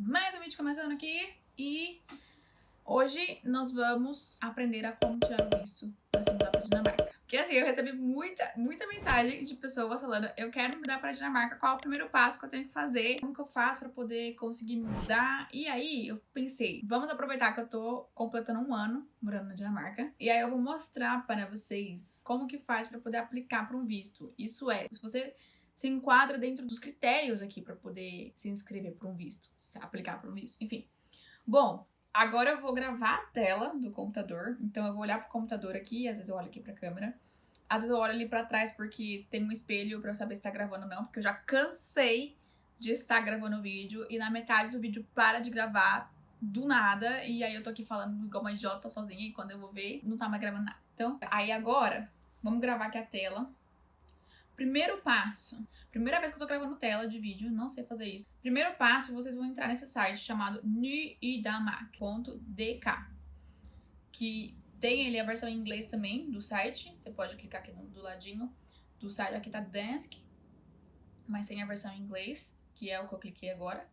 Mais um vídeo começando aqui e hoje nós vamos aprender a como tirar o visto para se mudar para Dinamarca. Porque assim, eu recebi muita mensagem de pessoas falando: eu quero mudar para Dinamarca, qual é o primeiro passo que eu tenho que fazer? Como que eu faço para poder conseguir me mudar? E aí eu pensei, vamos aproveitar que eu tô completando um ano morando na Dinamarca e aí eu vou mostrar para vocês como que faz para poder aplicar para um visto. Isso é, se você se enquadra dentro dos critérios aqui para poder se inscrever para um visto, se aplicar para um visto, enfim. Bom, agora eu vou gravar a tela do computador, então eu vou olhar pro computador aqui, às vezes eu olho aqui pra câmera, às vezes eu olho ali pra trás porque tem um espelho pra eu saber se tá gravando ou não, porque eu já cansei de estar gravando o vídeo e na metade do vídeo para de gravar do nada e aí eu tô aqui falando igual uma idiota sozinha e quando eu vou ver não tá mais gravando nada. Então, aí agora, vamos gravar aqui a tela. Primeiro passo, primeira vez que eu tô gravando tela de vídeo, não sei fazer isso. Primeiro passo, vocês vão entrar nesse site chamado nyidamak.dk, que tem ele a versão em inglês também do site. Você pode clicar aqui do ladinho do site, aqui tá Dansk, mas tem a versão em inglês, que é o que eu cliquei agora,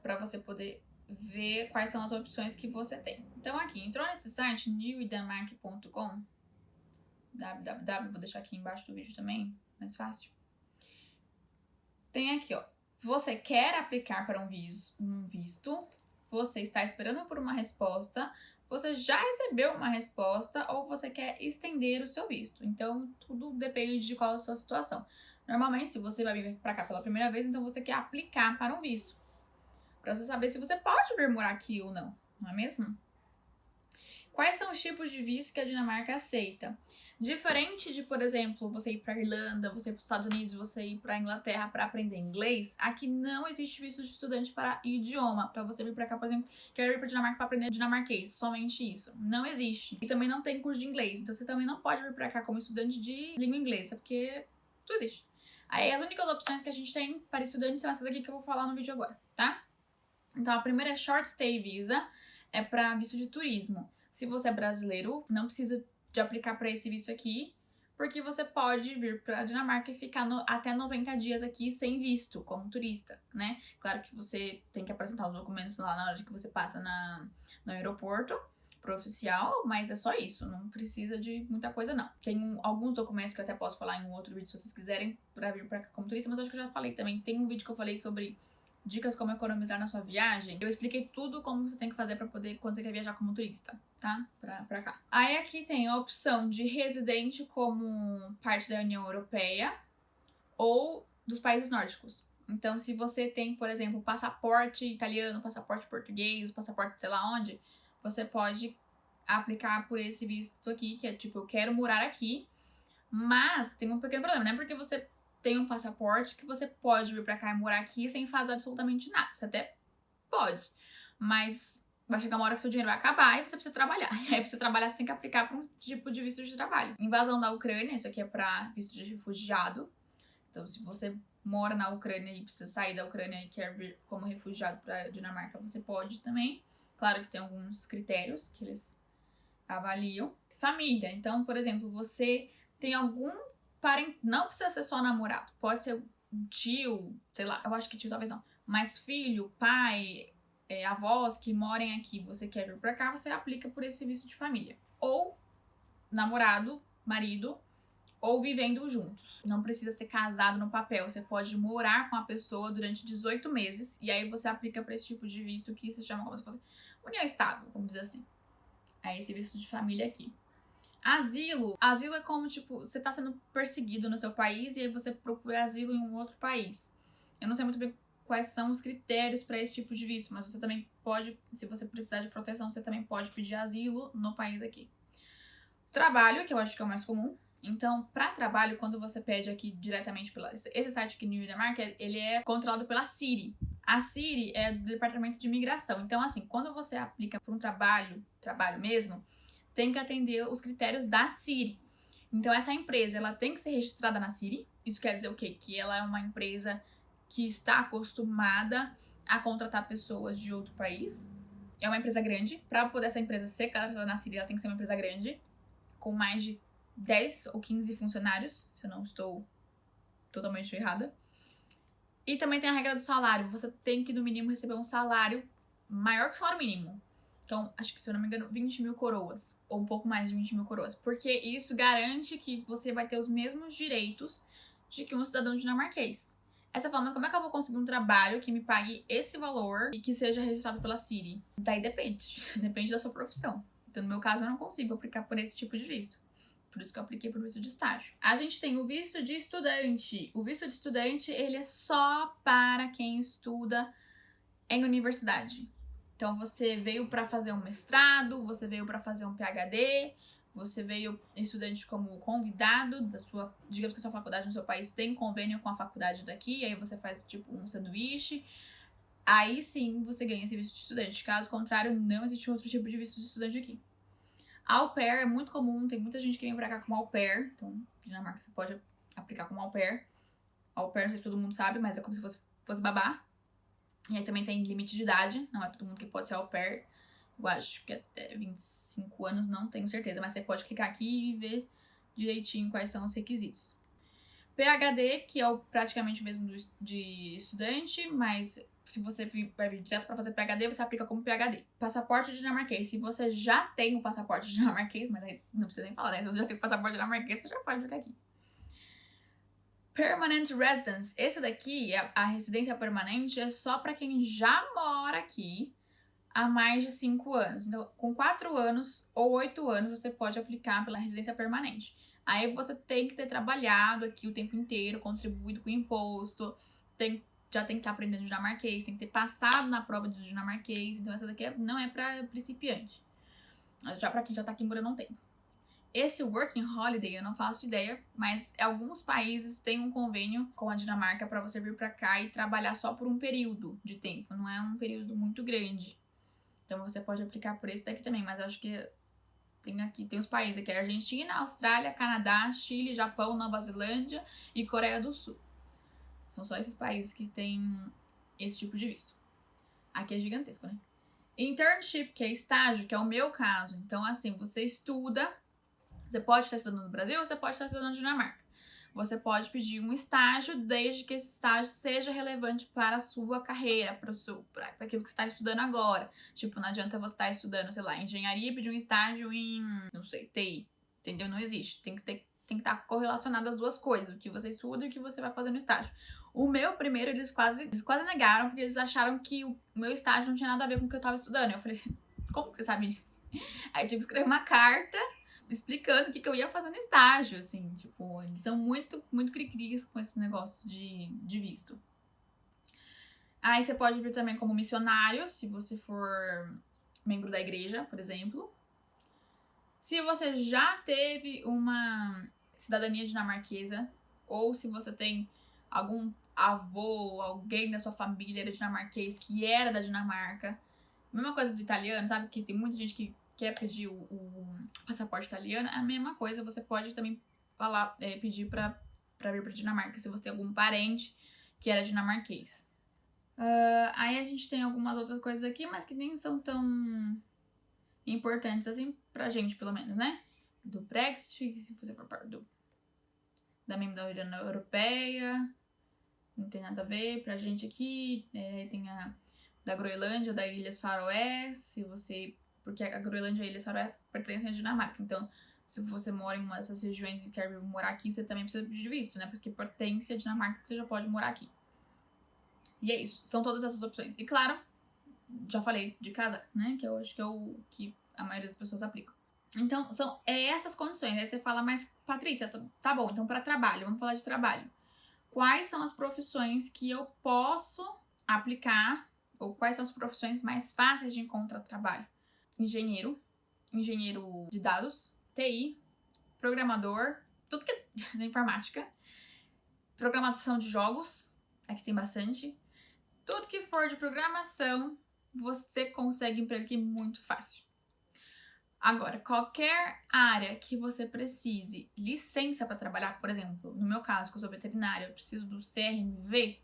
pra você poder ver quais são as opções que você tem. Então aqui, entrou nesse site, nyidamak.com, www, vou deixar aqui embaixo do vídeo também, mais fácil. Tem aqui, ó, você quer aplicar para um visto, você está esperando por uma resposta, você já recebeu uma resposta ou você quer estender o seu visto. Então, tudo depende de qual é a sua situação. Normalmente, se você vai vir para cá pela primeira vez, então você quer aplicar para um visto, para você saber se você pode vir morar aqui ou não, não é mesmo? Quais são os tipos de visto que a Dinamarca aceita? Diferente de, por exemplo, você ir para Irlanda, você ir para os Estados Unidos, você ir para Inglaterra para aprender inglês, aqui não existe visto de estudante para idioma. Para você vir para cá, por exemplo, quero ir para Dinamarca para aprender dinamarquês, somente isso. Não existe. E também não tem curso de inglês. Então você também não pode vir para cá como estudante de língua inglesa, porque não existe. Aí as únicas opções que a gente tem para estudantes são essas aqui que eu vou falar no vídeo agora, tá? Então a primeira é Short Stay Visa, é para visto de turismo. Se você é brasileiro, não precisa de aplicar para esse visto aqui, porque você pode vir para a Dinamarca e ficar até 90 dias aqui sem visto, como turista, né? Claro que você tem que apresentar os documentos lá na hora que você passa no aeroporto pro oficial, mas é só isso, não precisa de muita coisa não. Tem alguns documentos que eu até posso falar em um outro vídeo se vocês quiserem para vir para cá como turista, mas acho que eu já falei também. Tem um vídeo que eu falei sobre dicas como economizar na sua viagem. Eu expliquei tudo como você tem que fazer pra poder, quando você quer viajar como turista, tá? Pra cá. Aí aqui tem a opção de residente como parte da União Europeia ou dos países nórdicos. Então, se você tem, por exemplo, passaporte italiano, passaporte português, passaporte sei lá onde, você pode aplicar por esse visto aqui, que é tipo, eu quero morar aqui, mas tem um pequeno problema, né? Porque você tem um passaporte que você pode vir pra cá e morar aqui sem fazer absolutamente nada. Você até pode, mas vai chegar uma hora que seu dinheiro vai acabar e você precisa trabalhar. E aí, pra você trabalhar, você tem que aplicar pra um tipo de visto de trabalho. Invasão da Ucrânia, isso aqui é pra visto de refugiado. Então, se você mora na Ucrânia e precisa sair da Ucrânia e quer vir como refugiado pra Dinamarca, você pode também. Claro que tem alguns critérios que eles avaliam. Família. Então, por exemplo, você tem algum parente, não precisa ser só namorado, pode ser um tio, sei lá, eu acho que tio talvez não, mas filho, pai, avós que morem aqui, você quer vir pra cá, você aplica por esse visto de família. Ou namorado, marido, ou vivendo juntos. Não precisa ser casado no papel, você pode morar com a pessoa durante 18 meses e aí você aplica pra esse tipo de visto que se chama como se fosse união estável, vamos dizer assim. É esse visto de família aqui. Asilo é como, tipo, você tá sendo perseguido no seu país e aí você procura asilo em um outro país. Eu não sei muito bem quais são os critérios para esse tipo de visto, mas você também pode, se você precisar de proteção, você também pode pedir asilo no país aqui. Trabalho, que eu acho que é o mais comum. Então, para trabalho, quando você pede aqui diretamente pela... Esse site aqui no Dinamarca, ele é controlado pela Siri. A Siri é do Departamento de Imigração. Então, assim, quando você aplica para um trabalho mesmo, tem que atender os critérios da Siri. Então, essa empresa, ela tem que ser registrada na Siri. Isso quer dizer o quê? Que ela é uma empresa que está acostumada a contratar pessoas de outro país. É uma empresa grande. Para poder essa empresa ser cadastrada na Siri, ela tem que ser uma empresa grande, com mais de 10 ou 15 funcionários, se eu não estou totalmente errada. E também tem a regra do salário. Você tem que, no mínimo, receber um salário maior que o salário mínimo. Então, acho que, se eu não me engano, 20 mil coroas. Ou um pouco mais de 20 mil coroas. Porque isso garante que você vai ter os mesmos direitos de que um cidadão dinamarquês. Aí você fala, mas como é que eu vou conseguir um trabalho que me pague esse valor e que seja registrado pela Siri? Daí depende. Depende da sua profissão. Então, no meu caso, eu não consigo aplicar por esse tipo de visto. Por isso que eu apliquei pro visto de estágio. A gente tem o visto de estudante. O visto de estudante, ele é só para quem estuda em universidade. Então, você veio para fazer um mestrado, você veio para fazer um PhD, você veio estudante como convidado da sua... Digamos que a sua faculdade no seu país tem convênio com a faculdade daqui, aí você faz, tipo, um sanduíche. Aí, sim, você ganha esse visto de estudante. Caso contrário, não existe outro tipo de visto de estudante aqui. Au pair é muito comum, tem muita gente que vem pra cá como au pair. Então, Dinamarca, você pode aplicar como au pair. Au pair, não sei se todo mundo sabe, mas é como se fosse babá. E aí também tem limite de idade, não é todo mundo que pode ser au pair. Eu acho que até 25 anos, não tenho certeza, mas você pode clicar aqui e ver direitinho quais são os requisitos. PhD, que é praticamente o mesmo de estudante, mas se você vai vir direto para fazer PhD, você aplica como PhD. Passaporte dinamarquês. Se você já tem o passaporte dinamarquês, mas aí não precisa nem falar, né? Se você já tem o passaporte dinamarquês, você já pode ficar aqui. Permanent Residence. Esse daqui, a residência permanente, é só para quem já mora aqui há mais de 5 anos. Então, com 4 anos ou 8 anos, você pode aplicar pela residência permanente. Aí você tem que ter trabalhado aqui o tempo inteiro, contribuído com o imposto, já tem que estar aprendendo dinamarquês, tem que ter passado na prova de dinamarquês. Então, essa daqui não é para principiante. Mas já para quem já tá aqui morando há um tempo. Esse Working Holiday, eu não faço ideia, mas alguns países têm um convênio com a Dinamarca para você vir para cá e trabalhar só por um período de tempo. Não é um período muito grande. Então, você pode aplicar por esse daqui também, mas eu acho que tem os países aqui, Argentina, Austrália, Canadá, Chile, Japão, Nova Zelândia e Coreia do Sul. São só esses países que têm esse tipo de visto. Aqui é gigantesco, né? Internship, que é estágio, que é o meu caso. Então, assim, você estuda, você pode estar estudando no Brasil, você pode estar estudando na Dinamarca. Você pode pedir um estágio desde que esse estágio seja relevante para a sua carreira, para aquilo que você está estudando agora. Tipo, não adianta você estar estudando, sei lá, engenharia e pedir um estágio em, não sei, TI. Entendeu? Não existe. Tem que estar correlacionado as duas coisas, o que você estuda e o que você vai fazer no estágio. O meu primeiro, eles quase negaram, porque eles acharam que o meu estágio não tinha nada a ver com o que eu estava estudando. Eu falei, como que você sabe disso? Aí eu tive que escrever uma carta explicando o que eu ia fazer no estágio, assim, tipo, eles são muito, muito cri-cris com esse negócio de visto. Aí você pode vir também como missionário, se você for membro da igreja, por exemplo. Se você já teve uma cidadania dinamarquesa, ou se você tem algum avô, alguém da sua família era dinamarquês que era da Dinamarca. Mesma coisa do italiano, sabe? Que tem muita gente que quer pedir o passaporte italiano, a mesma coisa, você pode também pedir pra vir pra Dinamarca, se você tem algum parente que era dinamarquês. Aí a gente tem algumas outras coisas aqui, mas que nem são tão importantes assim pra gente, pelo menos, né? Do Brexit, se você for parte da membro da União Europeia, não tem nada a ver pra gente aqui. Tem a da Groenlândia, da Ilhas Faroé, se você... Porque a Groenlândia e a Ilhas Faroé pertencem à Dinamarca. Então, se você mora em uma dessas regiões e quer morar aqui, você também precisa pedir visto, né? Porque pertence à Dinamarca que você já pode morar aqui. E é isso. São todas essas opções. E claro, já falei de casar, né? Que eu acho que é o que a maioria das pessoas aplicam. Então, são essas condições. Aí você fala, mas Patrícia, tá bom, então para trabalho, vamos falar de trabalho. Quais são as profissões que eu posso aplicar, ou quais são as profissões mais fáceis de encontrar trabalho? Engenheiro de dados, TI, programador, tudo que é da informática, programação de jogos, aqui tem bastante. Tudo que for de programação, você consegue emprego aqui muito fácil. Agora, qualquer área que você precise licença para trabalhar, por exemplo, no meu caso, que eu sou veterinária, eu preciso do CRMV,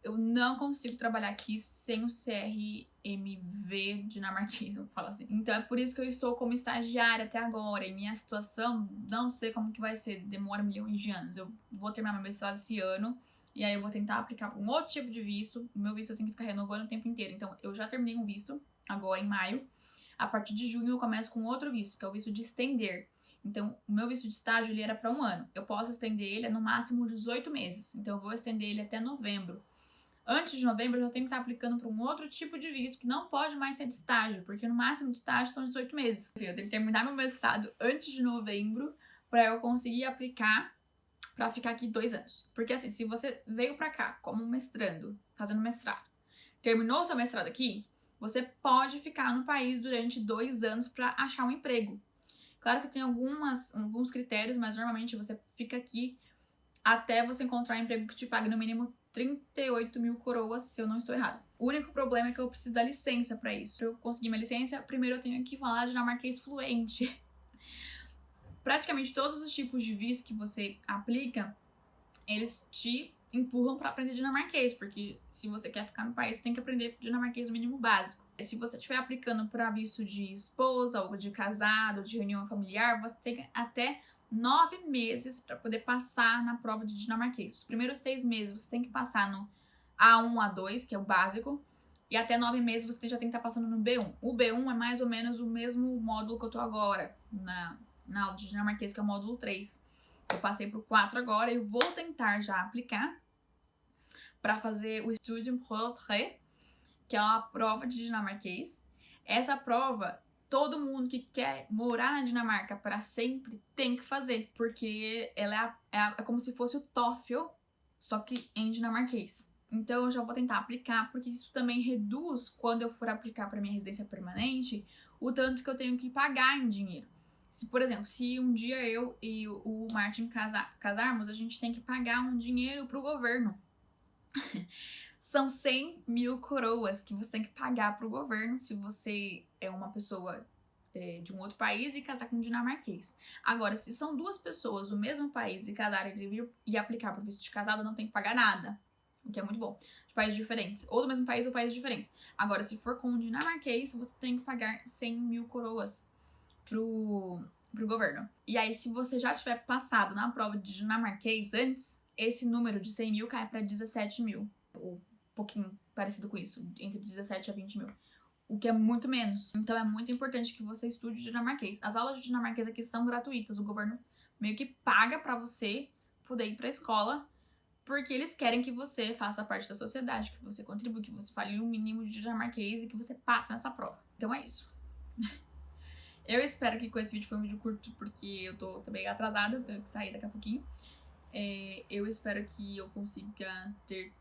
eu não consigo trabalhar aqui sem o CRMV dinamarquês, vamos falar assim. Então é por isso que eu estou como estagiária até agora. E minha situação, não sei como que vai ser, demora milhões de anos. Eu vou terminar meu mestrado esse ano E aí eu vou tentar aplicar para um outro tipo de visto. O meu visto eu tenho que ficar renovando o tempo inteiro. Então, eu já terminei um visto, agora em maio. A partir de junho eu começo com outro visto, que é o visto de estender. Então, o meu visto de estágio, ele era para 1 ano. Eu posso estender ele a no máximo 18 meses. Então, eu vou estender ele até novembro. Antes de novembro, eu já tenho que estar aplicando para um outro tipo de visto, que não pode mais ser de estágio, porque no máximo de estágio são 18 meses. Enfim, eu tenho que terminar meu mestrado antes de novembro para eu conseguir aplicar para ficar aqui 2 anos. Porque assim, se você veio para cá como mestrando, fazendo mestrado, terminou seu mestrado aqui, você pode ficar no país durante 2 anos para achar um emprego. Claro que tem alguns critérios, mas normalmente você fica aqui até você encontrar um emprego que te pague no mínimo 38 mil coroas, se eu não estou errado. O único problema é que eu preciso da licença para isso. Para eu conseguir minha licença, primeiro eu tenho que falar dinamarquês fluente. Praticamente todos os tipos de visto que você aplica, eles te empurram para aprender dinamarquês, porque se você quer ficar no país, você tem que aprender dinamarquês no mínimo básico. Se você estiver aplicando para visto de esposa, ou de casado, ou de reunião familiar, você tem até 9 meses para poder passar na prova de dinamarquês. Os primeiros 6 meses você tem que passar no A1, A2, que é o básico, e até 9 meses você já tem que estar passando no B1. O B1 é mais ou menos o mesmo módulo que eu tô agora, na aula de dinamarquês, que é o módulo 3. Eu passei pro 4 agora e eu vou tentar já aplicar para fazer o Studien Portrait, que é uma prova de dinamarquês. Essa prova, todo mundo que quer morar na Dinamarca para sempre tem que fazer, porque ela é como se fosse o TOEFL, só que em dinamarquês. Então eu já vou tentar aplicar, porque isso também reduz, quando eu for aplicar para minha residência permanente, o tanto que eu tenho que pagar em dinheiro. Se, por exemplo, se um dia eu e o Martin casarmos, a gente tem que pagar um dinheiro pro governo. São 100 mil coroas que você tem que pagar pro governo se você é uma pessoa de um outro país e casar com um dinamarquês. Agora, se são 2 pessoas do mesmo país e casarem e aplicar pro visto de casada, não tem que pagar nada, o que é muito bom. De países diferentes, ou do mesmo país ou países diferentes. Agora, se for com um dinamarquês, você tem que pagar 100 mil coroas pro governo. E aí, se você já tiver passado na prova de dinamarquês antes, esse número de 100 mil cai para 17 mil. Ou um pouquinho parecido com isso, entre 17 a 20 mil. O que é muito menos. Então é muito importante que você estude dinamarquês. As aulas de dinamarquês aqui são gratuitas. O governo meio que paga pra você poder ir pra escola, porque eles querem que você faça parte da sociedade, que você contribua, que você fale o mínimo de dinamarquês e que você passe nessa prova. Então é isso. Eu espero que com esse vídeo foi um vídeo curto, porque eu tô também atrasada, eu tenho que sair daqui a pouquinho. Eu espero que eu consiga ter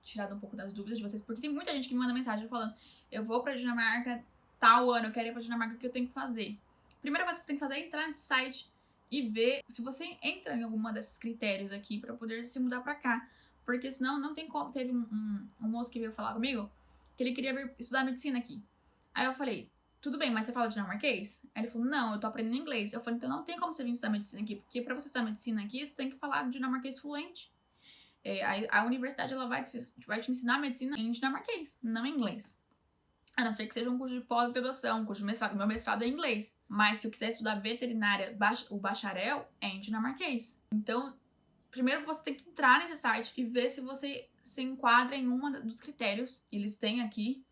tirado um pouco das dúvidas de vocês, porque tem muita gente que me manda mensagem falando: eu vou pra Dinamarca tal ano, eu quero ir pra Dinamarca, o que eu tenho que fazer? Primeira coisa que você tem que fazer é entrar nesse site e ver se você entra em alguma desses critérios aqui pra poder se mudar pra cá, porque senão não tem como. Teve um moço que veio falar comigo que ele queria vir estudar medicina aqui. Aí eu falei: tudo bem, mas você fala dinamarquês? Aí ele falou: não, eu tô aprendendo inglês. Eu falei: então não tem como você vir estudar medicina aqui, porque pra você estudar medicina aqui, você tem que falar dinamarquês fluente. A universidade ela vai te ensinar medicina em dinamarquês, não em inglês. A não ser que seja um curso de pós-graduação, um curso de mestrado. Meu mestrado é em inglês. Mas se eu quiser estudar veterinária, o bacharel é em dinamarquês. Então, primeiro você tem que entrar nesse site e ver se você se enquadra em um dos critérios que eles têm aqui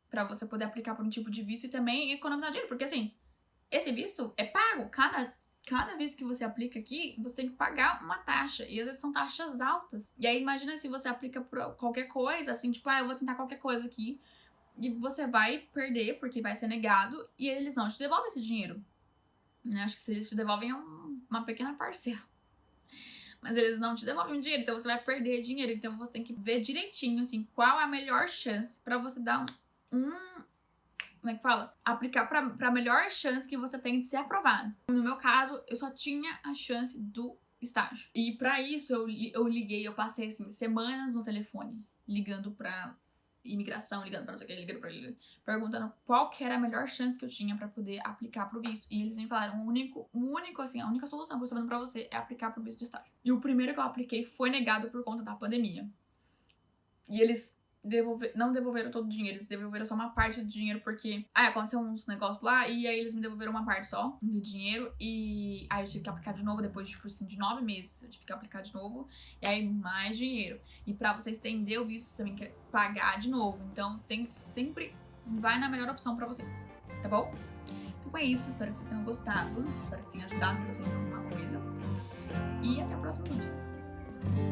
pra você poder aplicar por um tipo de visto e também economizar dinheiro. Porque assim, esse visto é pago. Cada vez que você aplica aqui, você tem que pagar uma taxa. E às vezes são taxas altas. E aí imagina se você aplica por qualquer coisa, assim, tipo, eu vou tentar qualquer coisa aqui. E você vai perder, porque vai ser negado. E eles não te devolvem esse dinheiro. Acho que se eles te devolvem é uma pequena parcela. Mas eles não te devolvem o dinheiro, então você vai perder dinheiro. Então você tem que ver direitinho, assim, qual é a melhor chance pra você dar como é que fala? Aplicar pra melhor chance que você tem de ser aprovado. No meu caso, eu só tinha a chance do estágio. E pra isso, eu liguei, eu passei, assim, semanas no telefone, ligando pra imigração, ligando pra não sei o que, ligando pra ele, perguntando qual que era a melhor chance que eu tinha pra poder aplicar pro visto. E eles me falaram, assim, a única solução que eu estou dando pra você é aplicar pro visto de estágio. E o primeiro que eu apliquei foi negado por conta da pandemia. E eles não devolveram todo o dinheiro, eles devolveram só uma parte do dinheiro, porque aconteceu uns negócios lá, e aí eles me devolveram uma parte só do dinheiro, e aí eu tive que aplicar de novo, depois, tipo assim, de 9 meses, eu tive que aplicar de novo, e aí mais dinheiro. E pra você estender o visto, também quer pagar de novo, então tem que sempre vai na melhor opção pra você, tá bom? Então é isso, espero que vocês tenham gostado, espero que tenha ajudado vocês em alguma coisa, e até o próximo vídeo.